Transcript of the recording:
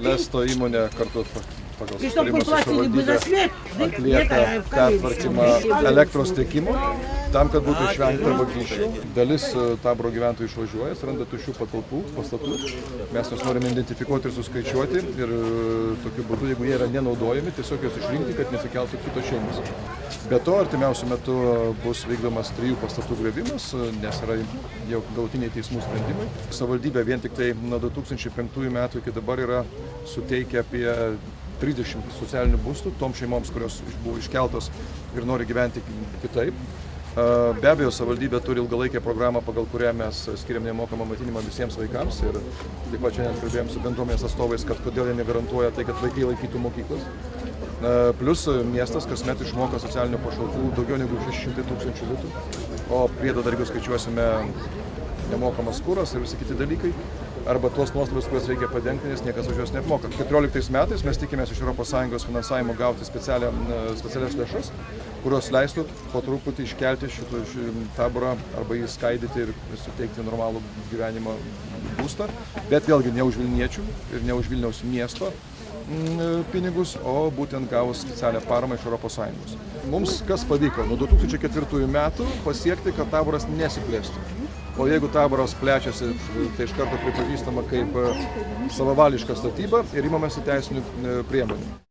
Lesto įmonė kartu pagal sutarimą su savivaldybė atlieka pertvarkymą elektros tiekimo, tam, kad būtų išvengta vagysčių. Dalis Taboro gyventojų išvažiuoja, randa tuščių patalpų, pastatų. Mes juos norime identifikuoti ir suskaičiuoti ir tokiu būdu, jeigu jie yra nenaudojami, tiesiog juos išrinkti, kad nesikeltų kitos šeimos. Be to, artimiausiu metu bus vykdomas 3 pastatų griovimas, nes yra jau galutiniai teismų sprendimai. Savivaldybė vien tik tai nuo 2005 metų iki dabar yra suteikę apie 30 socialinių būstų tom šeimoms, kurios buvo iškeltos ir nori gyventi kitaip. Be abejo, savivaldybė turi ilgalaikę programą, pagal kurią mes skiriam nemokamą maitinimą visiems vaikams ir taip pat šiandien kalbėjom su bendruomenės atstovais, kad kodėl jie negarantuoja tai, kad vaikai laikytų mokyklas. Plus miestas kasmet išmoka socialinių pašalpų daugiau negu 600 000 litų, o priedo dar jeigu skaičiuosime nemokamas kuras ir visi kiti dalykai, arba tuos nuostolius, kuriuos reikia padengti, nes niekas už juos neapmoka. 14 metais mes tikimės iš ES finansavimo gauti specialias lėšas, kurios leistų po truputį iškelti šitą Taborą arba jį skaidyti ir suteikti normalų gyvenimo būstą, bet vėlgi ne už Vilniečių ir ne už Vilniaus miesto pinigus, o būtent gavus specialią paramą iš ES. Mums kas pavyko nuo 2004 metų pasiekti, kad Taboras nesiplėstų. O jeigu Taboras plečiasi, tai iš karto pripažįstama kaip savavališka statyba ir imamasi teisinių priemonių.